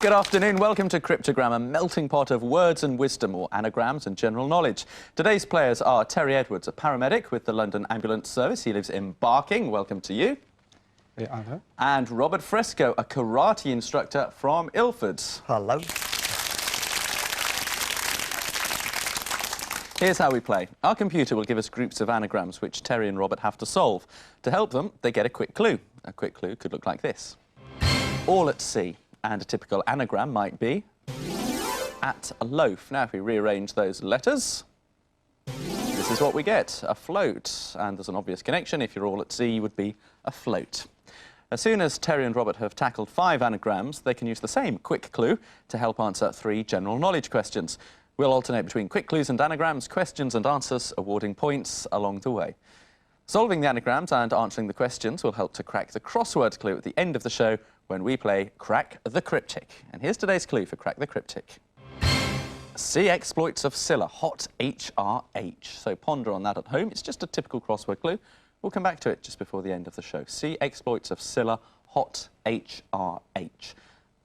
Good afternoon, welcome to Cryptogram, a melting pot of words and wisdom, or anagrams and general knowledge. Today's players are Terry Edwards, a paramedic with the London Ambulance Service. He lives in Barking. Welcome to you. Yeah, hello. And Robert Fresco, a karate instructor from Ilford. Hello. Here's how we play. Our computer will give us groups of anagrams which Terry and Robert have to solve. To help them, they get a quick clue. A quick clue could look like this. All at sea. And a typical anagram might be at a loaf. Now, if we rearrange those letters, this is what we get, a float. And there's an obvious connection. If you're all at sea, you would be a float. As soon as Terry and Robert have tackled 5 anagrams, they can use the same quick clue to help answer 3 general knowledge questions. We'll alternate between quick clues and anagrams, questions and answers, awarding points along the way. Solving the anagrams and answering the questions will help to crack the crossword clue at the end of the show when we play Crack the Cryptic. And here's today's clue for Crack the Cryptic. Sea exploits of Scylla, hot HRH. So ponder on that at home. It's just a typical crossword clue. We'll come back to it just before the end of the show. Sea exploits of Scylla, hot HRH.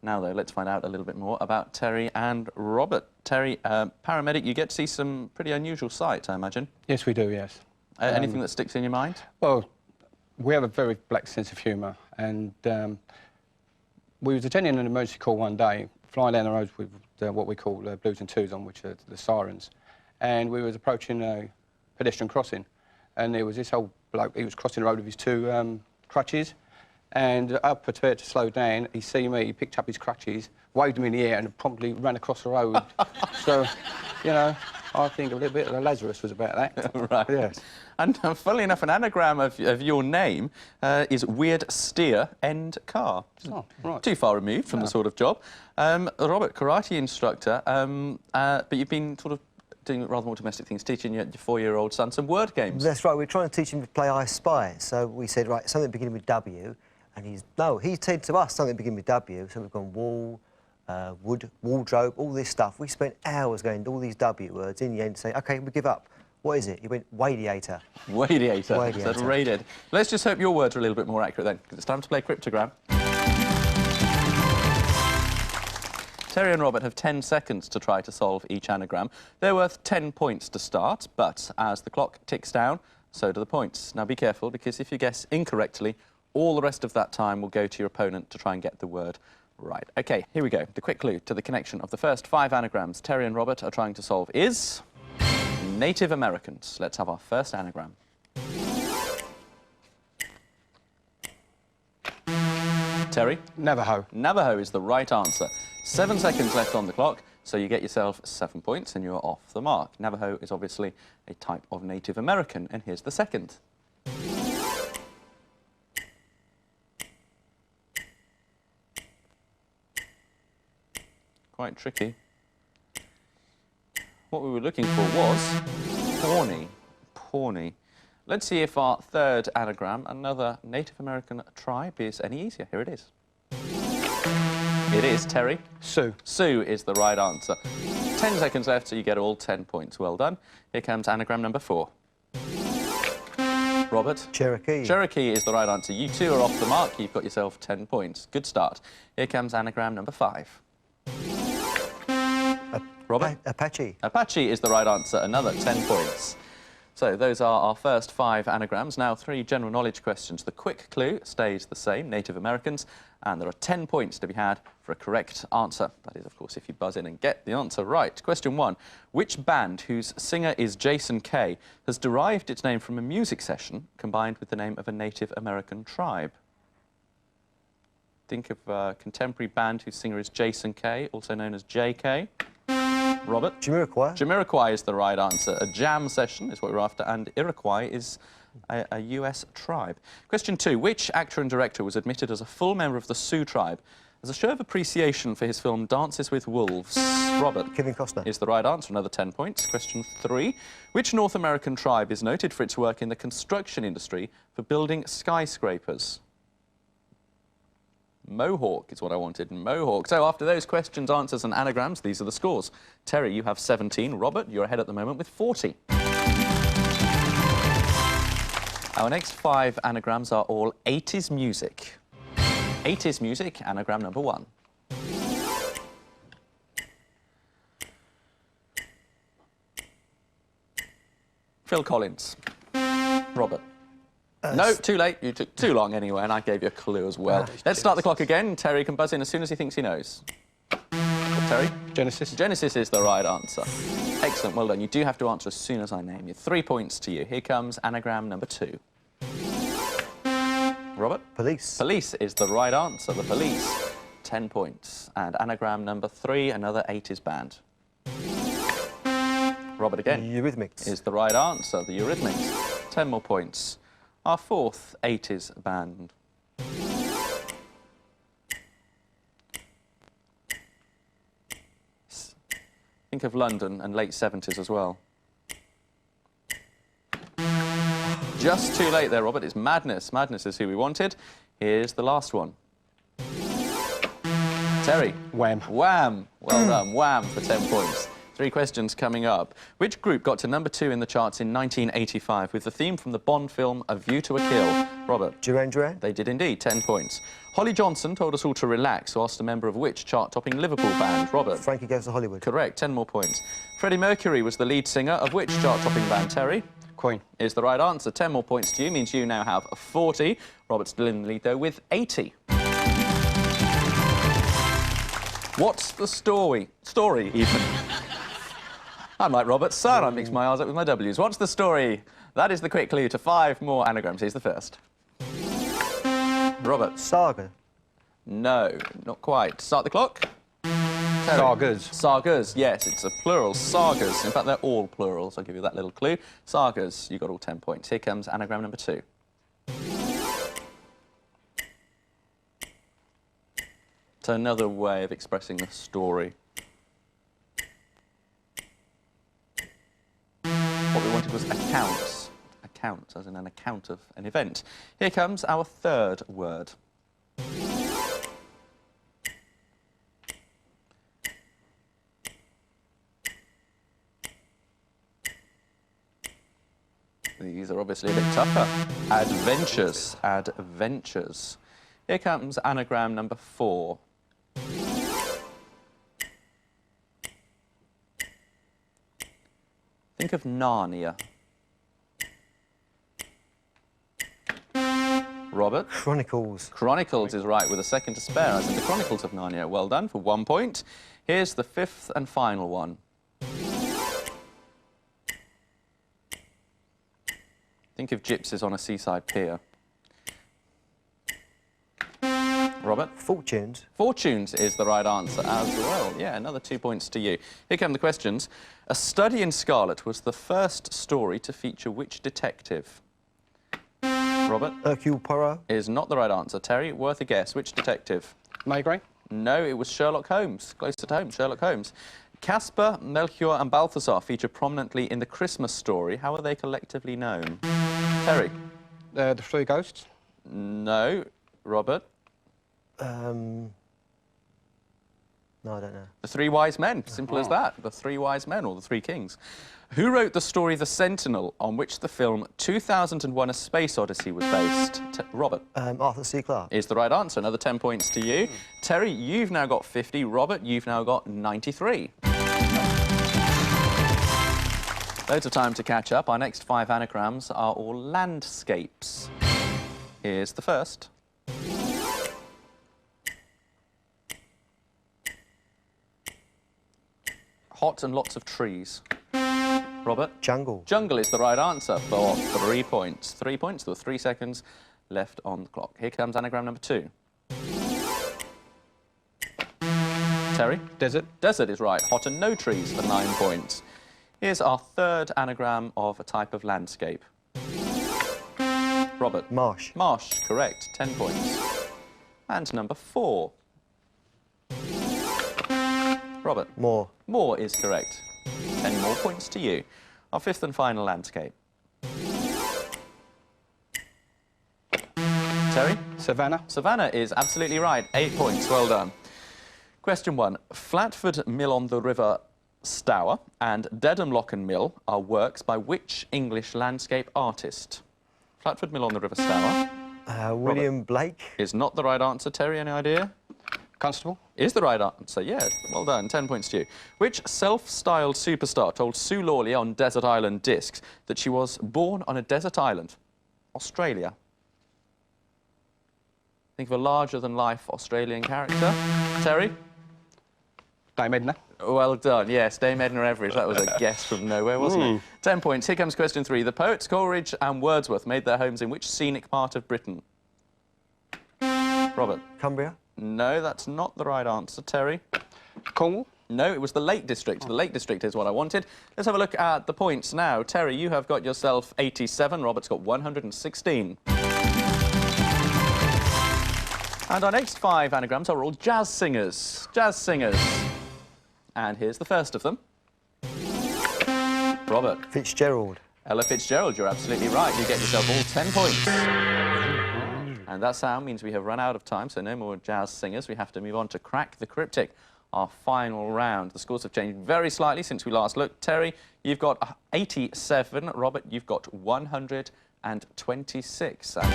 Now, though, let's find out a little bit more about Terry and Robert. Terry, paramedic, you get to see some pretty unusual sights, I imagine. Yes, we do, yes. Anything that sticks in your mind? Well, we have a very black sense of humour, and we was attending an emergency call one day, flying down the roads with what we call blues and twos on, which are the sirens, and we was approaching a pedestrian crossing, and there was this old bloke. He was crossing the road with his 2 crutches, and I prepared to slow down. He see me, he picked up his crutches, waved them in the air, and promptly ran across the road. So, you know, I think a little bit of Lazarus was about that. Right. Yes. And funnily enough, an anagram of your name is Weird Steer End Car. Oh, right. Too far removed from the sort of job. Robert, karate instructor, but you've been sort of doing rather more domestic things, teaching your 4-year-old son some word games. That's right, we're trying to teach him to play I Spy. So we said, right, something beginning with W, and he said to us something beginning with W, so we've gone wall, wood, wardrobe, all this stuff. We spent hours going to all these W words, in the end saying, OK, we give up. What is it? He went, radiator. Radiator. Radiator. So radiated. Let's just hope your words are a little bit more accurate then, because it's time to play Cryptogram. Terry and Robert have 10 seconds to try to solve each anagram. They're worth 10 points to start, but as the clock ticks down, so do the points. Now be careful, because if you guess incorrectly, all the rest of that time will go to your opponent to try and get the word right. OK, here we go. The quick clue to the connection of the first 5 anagrams Terry and Robert are trying to solve is Native Americans. Let's have our first anagram. Terry? Navajo. Navajo is the right answer. 7 seconds left on the clock, so you get yourself 7 points and you're off the mark. Navajo is obviously a type of Native American, and here's the second. Quite tricky. What we were looking for was Pawnee. Pawnee. Let's see if our third anagram, another Native American tribe, is any easier. Here it is. It is, Terry. Sioux. Sioux is the right answer. 10 seconds left, so you get all 10 points. Well done. Here comes anagram number 4. Robert? Cherokee. Cherokee is the right answer. You 2 are off the mark. You've got yourself 10 points. Good start. Here comes anagram number 5. Robert? Apache. Apache is the right answer. Another 10 points. So those are our first 5 anagrams. Now 3 general knowledge questions. The quick clue stays the same, Native Americans, and there are 10 points to be had for a correct answer. That is, of course, if you buzz in and get the answer right. Question 1. Which band whose singer is Jason Kay has derived its name from a music session combined with the name of a Native American tribe? Think of a contemporary band whose singer is Jason Kay, also known as JK. Robert? Jamiroquai. Jamiroquai is the right answer. A jam session is what we're after, and Iroquois is a US tribe. Question 2. Which actor and director was admitted as a full member of the Sioux tribe as a show of appreciation for his film Dances with Wolves? Robert? Kevin Costner. Is the right answer. Another 10 points. Question 3. Which North American tribe is noted for its work in the construction industry for building skyscrapers? Mohawk is what I wanted. Mohawk. So after those questions, answers and anagrams, these are the scores. Terry, you have 17. Robert, you're ahead at the moment with 40. Our next 5 anagrams are all 80s music. 80s music, anagram number 1. Phil Collins. Robert. No, too late. You took too long anyway, and I gave you a clue as well. Let's start the clock again. Terry can buzz in as soon as he thinks he knows. Terry? Genesis. Genesis is the right answer. Excellent, well done. You do have to answer as soon as I name you. 3 points to you. Here comes anagram number 2. Robert? Police. Police is the right answer. The police. 10 points. And anagram number 3, another 80s band. Robert again. Eurythmics. Is the right answer. The Eurythmics. 10 more points. Our 4th 80s band. Think of London and late 70s as well. Just too late there, Robert. It's Madness. Madness is who we wanted. Here's the last one. Terry. Wham. Wham. Well done. Wham for 10 points. 3 questions coming up. Which group got to number 2 in the charts in 1985 with the theme from the Bond film A View to a Kill? Robert. Duran Duran. They did indeed. 10 points. Holly Johnson told us all to relax whilst a member of which chart-topping Liverpool band? Robert. Frankie Goes to Hollywood. Correct. 10 more points. Freddie Mercury was the lead singer of which chart-topping band? Terry. Queen. Is the right answer. 10 more points to you means you now have 40. Robert's still in the lead, though, with 80. What's the story? Story, even. I'm like Robert's son. I mix my R's up with my W's. What's the story? That is the quick clue to 5 more anagrams. Here's the first. Robert. Saga. No, not quite. Start the clock. Terry. Sagas. Sagas, yes, it's a plural. Sagas. In fact, they're all plurals. I'll give you that little clue. Sagas, you got all 10 points. Here comes anagram number 2. It's another way of expressing the story. What we wanted was accounts. Accounts, as in an account of an event. Here comes our 3rd word. These are obviously a bit tougher. Adventures. Adventures. Here comes anagram number 4. Think of Narnia. Robert? Chronicles. Chronicles is right, with a second to spare, as in the Chronicles of Narnia. Well done for 1 point. Here's the 5th and final one. Think of gypsies on a seaside pier. Robert? Fortunes. Fortunes is the right answer as well. Yeah, another 2 points to you. Here come the questions. A Study in Scarlet was the first story to feature which detective? Robert? Hercule Poirot. Is not the right answer. Terry, worth a guess. Which detective? Maigret. No, it was Sherlock Holmes. Closer to home, Sherlock Holmes. Caspar, Melchior and Balthazar feature prominently in the Christmas story. How are they collectively known? Terry? The 3 Ghosts. No. Robert? No, I don't know. The 3 Wise Men. Simple as that. The 3 Wise Men, or the 3 Kings. Who wrote the story The Sentinel, on which the film 2001: A Space Odyssey was based? Robert? Arthur C. Clarke. Is the right answer. Another 10 points to you. Terry, you've now got 50. Robert, you've now got 93. Loads of time to catch up. Our next 5 anagrams are all landscapes. Here's the first. Hot and lots of trees. Robert? Jungle. Jungle is the right answer for 3 points. 3 points, there were 3 seconds left on the clock. Here comes anagram number 2. Terry? Desert. Desert is right. Hot and no trees for 9 points. Here's our 3rd anagram of a type of landscape. Robert? Marsh. Marsh, correct. 10 points. And number 4. Robert? Moor. Moor is correct. 10 more points to you. Our 5th and final landscape. Terry? Savannah. Savannah is absolutely right. 8 points. Well done. Question 1. Flatford Mill on the River Stour and Dedham Lock and Mill are works by which English landscape artist? Flatford Mill on the River Stour William Blake. is not the right answer. Terry, any idea? Constable? Is the right answer, yeah. Well done, 10 points to you. Which self-styled superstar told Sue Lawley on Desert Island Discs that she was born on a desert island? Australia. Think of a larger-than-life Australian character. Terry? Dame Edna? Well done, yes, Dame Edna Everage. That was a guess from nowhere, wasn't it? 10 points. Here comes question 3. The poets Coleridge and Wordsworth made their homes in which scenic part of Britain? Robert? Cumbria? No, that's not the right answer. Terry? Cornwall? No, it was the Lake District. The Lake District is what I wanted. Let's have a look at the points now. Terry, you have got yourself 87. Robert's got 116. And our next 5 anagrams are all jazz singers. Jazz singers. And here's the first of them. Robert. Fitzgerald. Ella Fitzgerald, you're absolutely right. You get yourself all 10 points. And that sound means we have run out of time, so no more jazz singers. We have to move on to Crack the Cryptic, our final round. The scores have changed very slightly since we last looked. Terry, you've got 87. Robert, you've got 126. And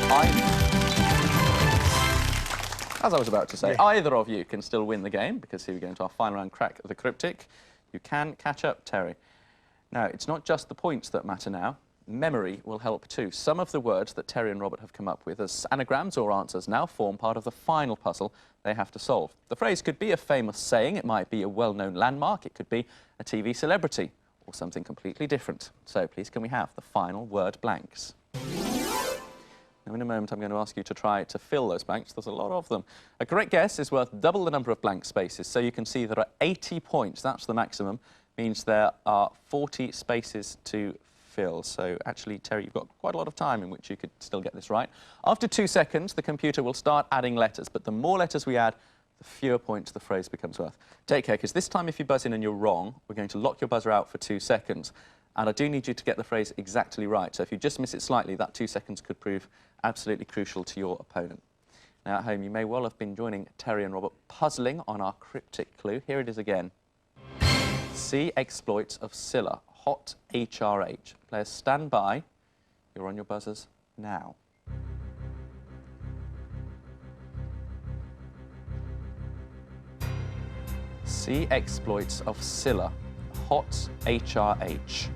as I was about to say, either of you can still win the game, because here we go into our final round, Crack the Cryptic. You can catch up, Terry. Now, it's not just the points that matter now. Memory will help too. Some of the words that Terry and Robert have come up with as anagrams or answers now form part of the final puzzle they have to solve. The phrase could be a famous saying, it might be a well-known landmark, it could be a TV celebrity, or something completely different. So please can we have the final word blanks? Now, in a moment, I'm going to ask you to try to fill those blanks. There's a lot of them. A correct guess is worth double the number of blank spaces. So you can see there are 80 points. That's the maximum. Means there are 40 spaces to fill. So actually, Terry, you've got quite a lot of time in which you could still get this right. After 2 seconds, the computer will start adding letters. But the more letters we add, the fewer points the phrase becomes worth. Take care, because this time if you buzz in and you're wrong, we're going to lock your buzzer out for 2 seconds. And I do need you to get the phrase exactly right. So if you just miss it slightly, that 2 seconds could prove absolutely crucial to your opponent. Now, at home, you may well have been joining Terry and Robert puzzling on our cryptic clue. Here it is again. See exploits of Scylla, hot HRH. Players, stand by. You're on your buzzers now. See exploits of Scylla, hot HRH.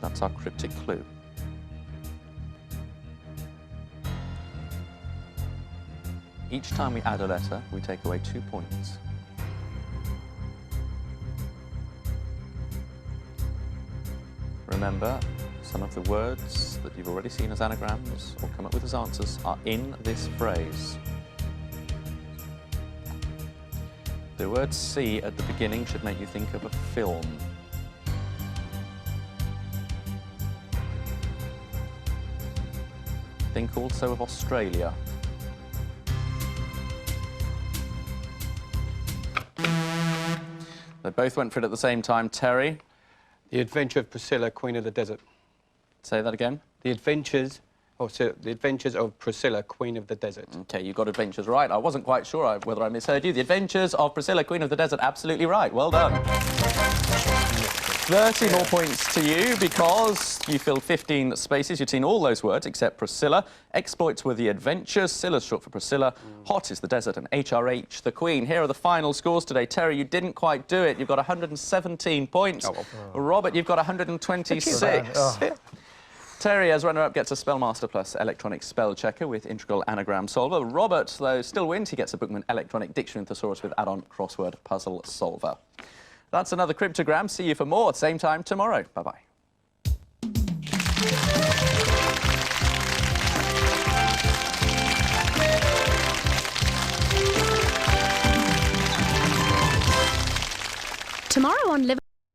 That's our cryptic clue. Each time we add a letter, we take away 2 points. Remember, some of the words that you've already seen as anagrams or come up with as answers are in this phrase. The word "see" at the beginning should make you think of a film. Think also of Australia. They both went for it at the same time. Terry? The Adventure of Priscilla, Queen of the Desert. Say that again. The Adventures of Priscilla, Queen of the Desert. OK, you got adventures right. I wasn't quite sure whether I misheard you. The Adventures of Priscilla, Queen of the Desert, absolutely right. Well done. 30 more points to you because you filled 15 spaces. You'd seen all those words except Priscilla. Exploits were the adventures. Scylla's short for Priscilla. Hot is the desert, and HRH, the Queen. Here are the final scores today. Terry, you didn't quite do it. You've got 117 points. Oh, well. Robert, you've got 126. Terry, as runner-up, gets a Spellmaster Plus electronic spell checker with integral anagram solver. Robert, though, still wins. He gets a Bookman electronic dictionary thesaurus with add-on crossword puzzle solver. That's another Cryptogram. See you for more, same time tomorrow. Bye-bye. Tomorrow on Liverpool.